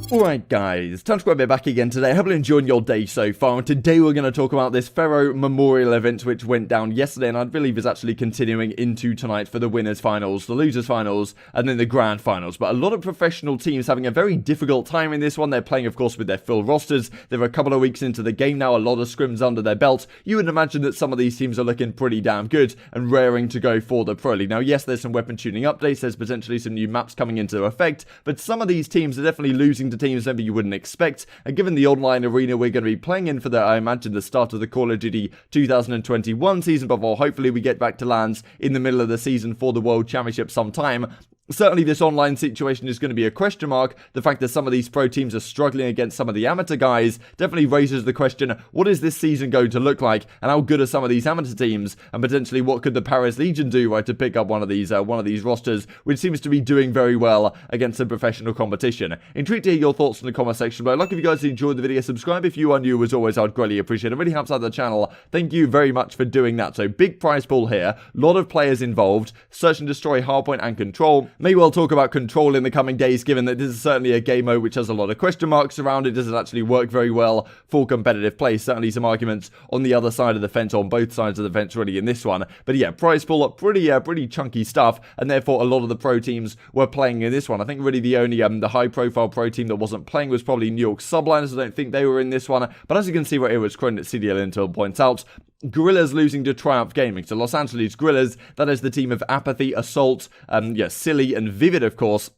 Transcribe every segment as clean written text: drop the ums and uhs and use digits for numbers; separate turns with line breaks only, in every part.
Alright guys, TacticalRab back again today. Hope you're enjoying your day so far, and today we're going to talk about this Pharaoh Memorial event which went down yesterday, and I believe is actually continuing into tonight for the winners finals, the losers finals, and then the grand finals. But a lot of professional teams having a very difficult time in this one. They're playing of course with their full rosters. They're a couple of weeks into the game now, a lot of scrims under their belt. You would imagine that some of these teams are looking pretty damn good and raring to go for the Pro League. Now yes, there's some weapon tuning updates, there's potentially some new maps coming into effect, but some of these teams are definitely losing to teams maybe you wouldn't expect, and given the online arena we're going to be playing in for the, I imagine, the start of the Call of Duty 2021 season before hopefully we get back to lands in the middle of the season for the World Championship sometime. Certainly this online situation is going to be a question mark. The fact that some of these pro teams are struggling against some of the amateur guys definitely raises the question, what is this season going to look like, and how good are some of these amateur teams, and potentially what could the Paris Legion do, right, to pick up one of these rosters, which seems to be doing very well against some professional competition. Intrigued to hear your thoughts in the comment section below. Like if you guys enjoyed the video, subscribe if you are new. As always, I'd greatly appreciate it. It really helps out the channel. Thank you very much for doing that. So big prize pool here, a lot of players involved, search and destroy, hardpoint and control. May well talk about control in the coming days, given that this is certainly a game mode which has a lot of question marks around it. Does it actually work very well for competitive play? Certainly some arguments on the other side of the fence, on both sides of the fence really in this one. But yeah, prize pool, pretty chunky stuff, and therefore a lot of the pro teams were playing in this one. I think really the only the high profile pro team that wasn't playing was probably New York Subliners. I don't think they were in this one, but as you can see right here, which Credit CDL Intel points out, Gorillas losing to Triumph Gaming. So Los Angeles Gorillas, that is the team of Apathy, Assault, Silly, and Vivid, of course.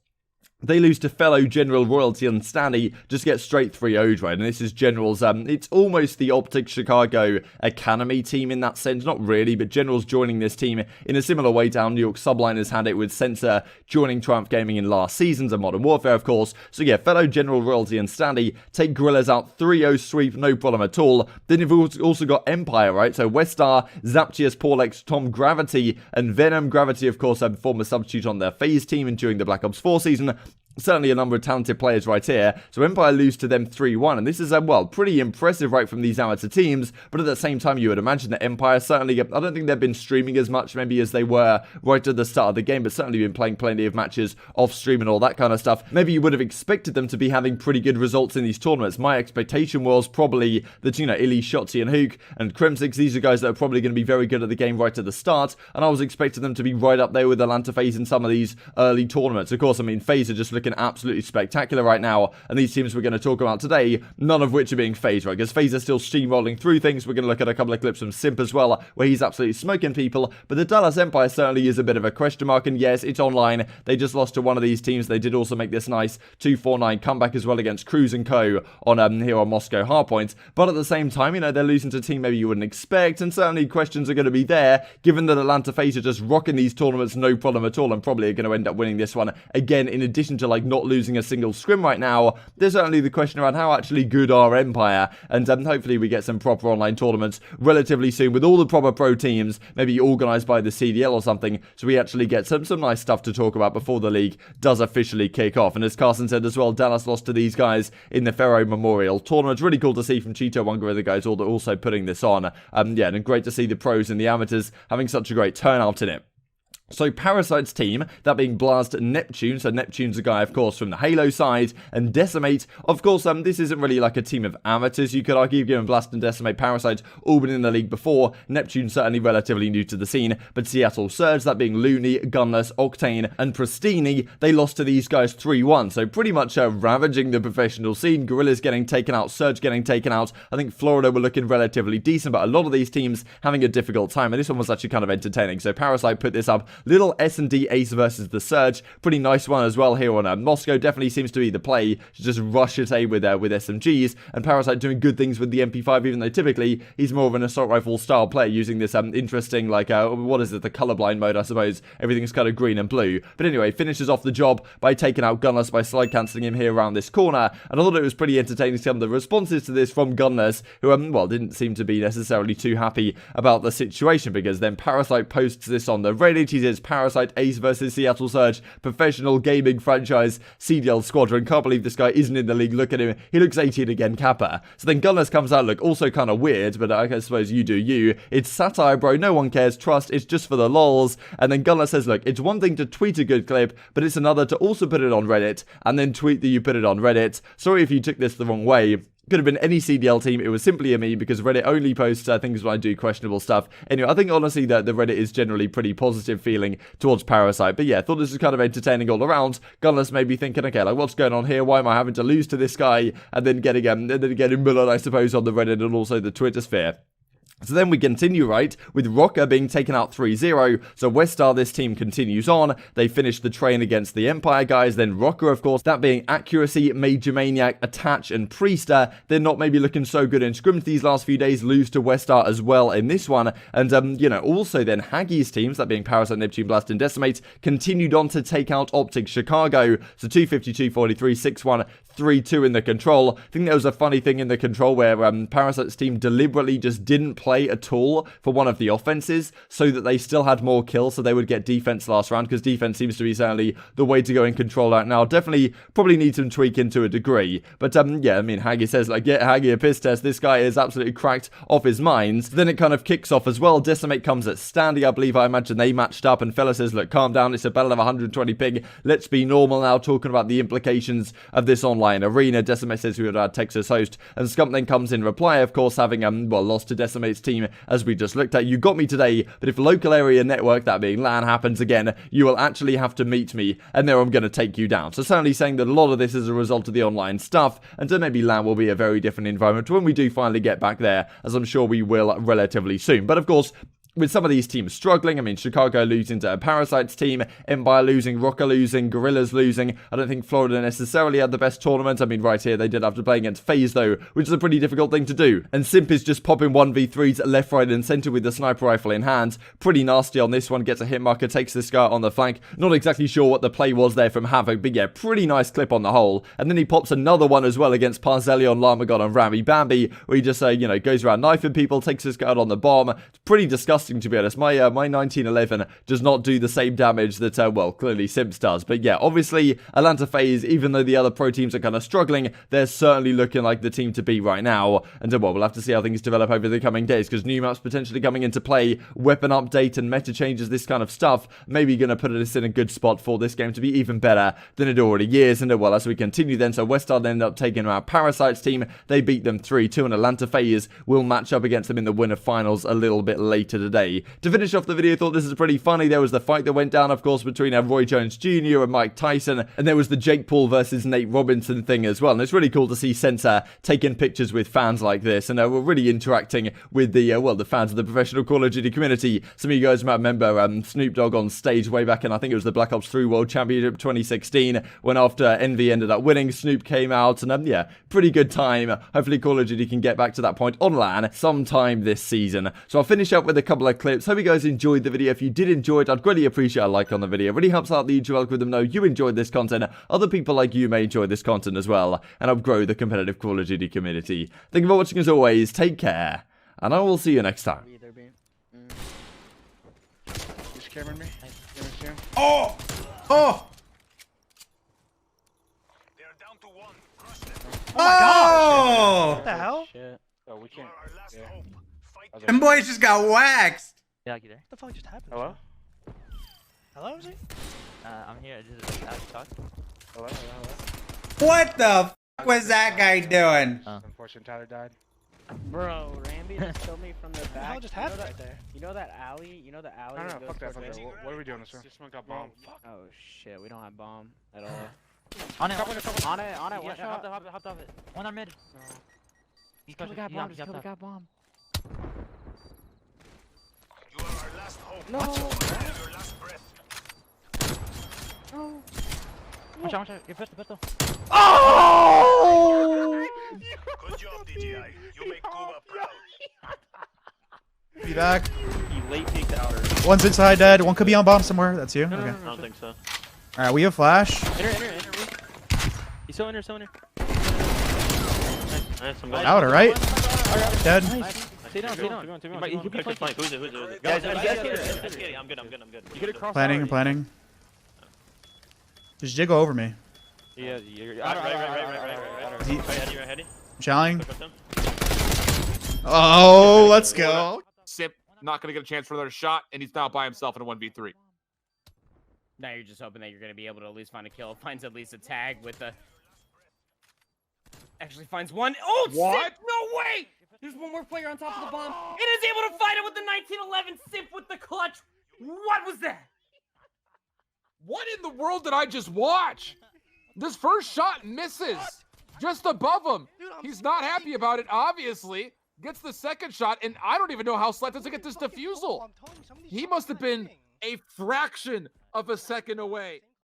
They lose to fellow General Royalty and Stanley, just get straight 3-0'd, right? And this is General's, it's almost the OpTic Chicago Academy team in that sense. Not really, but General's joining this team in a similar way to how New York Subliners had it with Sensor joining Triumph Gaming in last season's of Modern Warfare, of course. So yeah, fellow General Royalty and Stanley take Gorillas out 3-0 sweep, no problem at all. Then you've also got Empire, right? So Westar, Zaptius, Paulex, Tom Gravity, and Venom. Gravity, of course, a former substitute on their FaZe team and during the Black Ops 4 season. Certainly a number of talented players right here. So Empire lose to them 3-1, and this is, well, pretty impressive right from these amateur teams, but at the same time you would imagine that Empire certainly, I don't think they've been streaming as much maybe as they were right at the start of the game, but certainly been playing plenty of matches off stream and all that kind of stuff. Maybe you would have expected them to be having pretty good results in these tournaments. My expectation was probably that, you know, Illy, Shotzi, and Hook, and Crimsix, these are guys that are probably going to be very good at the game right at the start, and I was expecting them to be right up there with Atlanta FaZe in some of these early tournaments. Of course, I mean, FaZe are just looking absolutely spectacular right now, and these teams we're going to talk about today, none of which are being FaZe, right? Because FaZe are still steamrolling through things. We're going to look at a couple of clips from Simp as well, where he's absolutely smoking people, but the Dallas Empire certainly is a bit of a question mark, and yes, it's online. They just lost to one of these teams. They did also make this nice 2-4-9 comeback as well against Cruz and Co. on here on Moscow Hardpoint, but at the same time, you know, they're losing to a team maybe you wouldn't expect, and certainly questions are going to be there, given that Atlanta FaZe are just rocking these tournaments no problem at all, and probably are going to end up winning this one again, in addition to like not losing a single scrim right now. There's certainly the question around how actually good are Empire, and hopefully we get some proper online tournaments relatively soon with all the proper pro teams, maybe organised by the CDL or something, so we actually get some nice stuff to talk about before the league does officially kick off. And as Carson said as well, Dallas lost to these guys in the Pharaoh Memorial Tournament. Really cool to see from Cheeto, one of the guys also putting this on. Yeah, and great to see the pros and the amateurs having such a great turnout in it. So Parasite's team, that being Blast Neptune, so Neptune's a guy, of course, from the Halo side, and Decimate, of course, this isn't really like a team of amateurs, you could argue, given Blast and Decimate, Parasite, all been in the league before. Neptune certainly relatively new to the scene, but Seattle Surge, that being Looney, Gunless, Octane, and Pristini, they lost to these guys 3-1, so pretty much ravaging the professional scene. Gorillas getting taken out, Surge getting taken out. I think Florida were looking relatively decent, but a lot of these teams having a difficult time, and this one was actually kind of entertaining. So Parasite put this up. Little S&D Ace versus the Surge. Pretty nice one as well here on Moscow. Definitely seems to be the play to just rush it with SMGs. And Parasite doing good things with the MP5, even though typically he's more of an assault rifle style player using this interesting, like, what is it, the colorblind mode, I suppose. Everything's kind of green and blue. But anyway, finishes off the job by taking out Gunless, by slide cancelling him here around this corner. And I thought it was pretty entertaining to see some of the responses to this from Gunless, who, well, didn't seem to be necessarily too happy about the situation, because then Parasite posts this on the Reddit. He changes. Parasite Ace versus Seattle Surge, professional gaming franchise, CDL Squadron. Can't believe this guy isn't in the league. Look at him. He looks 18 again, Kappa. So then Gunless comes out, look, also kind of weird, but I suppose you do you. It's satire, bro. No one cares. Trust. It's just for the lols. And then Gunless says, look, it's one thing to tweet a good clip, but it's another to also put it on Reddit and then tweet that you put it on Reddit. Sorry if you took this the wrong way. Could have been any CDL team. It was simply a me because Reddit only posts things when I do questionable stuff. Anyway, I think honestly that the Reddit is generally pretty positive feeling towards Parasite. But yeah, thought this was kind of entertaining all around. Gunless may be thinking, okay, like what's going on here? Why am I having to lose to this guy? And then getting bullied, I suppose, on the Reddit and also the Twitter sphere. So then we continue, right, with Rocker being taken out 3-0. So WestStar, this team continues on. They finish the train against the Empire guys. Then Rocker, of course, that being Accuracy, Major Maniac, Attach, and Priester. They're not maybe looking so good in scrims these last few days. Lose to WestStar as well in this one. And, you know, also then Haggie's teams, that being Parasite, Neptune, Blast, and Decimate, continued on to take out OpTic Chicago. So 252, 43, 6-1, 3-2 in the control. I think there was a funny thing in the control where Parasite's team deliberately just didn't play at all for one of the offenses so that they still had more kills so they would get defense last round, because defense seems to be certainly the way to go in control right now. Definitely probably need some tweaking to a degree. But yeah, I mean, Haggy says, like, get Haggy a piss test. This guy is absolutely cracked off his mind. Then it kind of kicks off as well. Decimate comes at Standy, I believe. I imagine they matched up, and Fella says, look, calm down. It's a battle of 120 ping. Let's be normal now, talking about the implications of this online arena. Decimate says we would add Texas host, and Scump then comes in reply, of course, having well, lost to Decimate's team as we just looked at. You got me today, but if local area network, that being LAN, happens again, you will actually have to meet me, and there I'm going to take you down. So certainly saying that a lot of this is a result of the online stuff, and so maybe LAN will be a very different environment when we do finally get back there, as I'm sure we will relatively soon. But of course, with some of these teams struggling, I mean, Chicago losing to Parasite's team, Empire losing, Rocker losing, Gorillas losing. I don't think Florida necessarily had the best tournament. I mean, right here, they did have to play against FaZe, though, which is a pretty difficult thing to do. And Simp is just popping 1v3s left, right, and center with the sniper rifle in hand. Pretty nasty on this one. Gets a hit marker, takes this guy on the flank. Not exactly sure what the play was there from Havoc, but yeah, pretty nice clip on the whole. And then he pops another one as well against Parzelion, Llamagon, and Rammy Bambi, where he just, you know, goes around knifing people, takes this guy out on the bomb. It's pretty disgusting, to be honest. My 1911 does not do the same damage that, well, clearly Simps does. But yeah, obviously, Atlanta FaZe, even though the other pro teams are kind of struggling, they're certainly looking like the team to beat right now. And well, we'll have to see how things develop over the coming days, because new maps potentially coming into play, weapon update and meta changes, this kind of stuff, maybe going to put us in a good spot for this game to be even better than it already is. And well, as we continue then, so WestStar ended up taking out Parasite's team. They beat them 3-2, and Atlanta FaZe will match up against them in the winner finals a little bit later today. To finish off the video, thought this is pretty funny. There was the fight that went down, of course, between Roy Jones Jr. and Mike Tyson, and there was the Jake Paul versus Nate Robinson thing as well. And it's really cool to see Sensor taking pictures with fans like this, and we're really interacting with the well, the fans of the professional Call of Duty community. Some of you guys might remember Snoop Dogg on stage way back in, I think it was the Black Ops 3 World Championship 2016, when after Envy ended up winning, Snoop came out, and yeah, pretty good time. Hopefully Call of Duty can get back to that point on LAN sometime this season. So I'll finish up with a couple of clips. Hope you guys enjoyed the video. If you did enjoy it, I'd greatly appreciate a like on the video. It really helps out the YouTube algorithm know you enjoyed this content. Other people like you may enjoy this content as well, and help grow the competitive Call of Duty community. Thank you for watching as always. Take care, and I will see you next time.
Oh! Oh!
They're down to one. Crush them.
Oh!
What the hell?
Shit. Oh, we can't.
Our last
Yeah.
hope. Fight
Them boys just got waxed.
Yeah, you there?
What the fuck just happened?
Hello?
Hello, is he?
I'm here. Just talk.
Hello? Hello?
What the f was that guy doing?
Unfortunately, Tyler died.
Bro, Rambi just killed me from the
What the hell
back.
just happened right there?
You know that alley? You know the alley?
No, no,
that goes
fuck that,
towards
fuck that.
Rambi?
What are we doing, sir? This one got bombed.
Oh shit, we don't have bomb at all.
On it.
Couple, couple.
On it, one
Yeah,
shot.
hop off it. One on mid.
He's killed the guy bomb, just killed the guy bomb.
You are our last hope.
No!
Your last breath.
No!
Watch out. Your pistol.
Oh!
Good job, DJI. You make Cuba proud.
Be back.
You late peeked out.
One's inside dead. One could be on bomb somewhere. That's you.
No,
Okay.
I don't think so.
Alright, we have flash.
Enter. He's still in there. Nice. I'm going.
Out, alright. Dead.
Nice. Stay down, stay down. He could be flanking.
Who's it?
Guys,
I'm good.
You get across.
Planning, planning. Just jiggle over me.
Yeah, you're
Right.
He-
Right.
Challenge. Oh, let's go.
Simp not gonna get a chance for another shot, and he's now by himself in a 1v3.
Now you're just hoping that you're gonna be able to at least find a kill. Finds at least a tag with a. Actually finds one. Oh,
What?
Simp! No way! There's one more player on top of the bomb. It is able to fight it with the 1911 Simp with the clutch. What was that?
What in the world did I just watch? This first shot misses just above him. He's not happy about it, obviously. Gets the second shot, and I don't even know how Slet doesn't get this defusal. He must have been a fraction of a second away.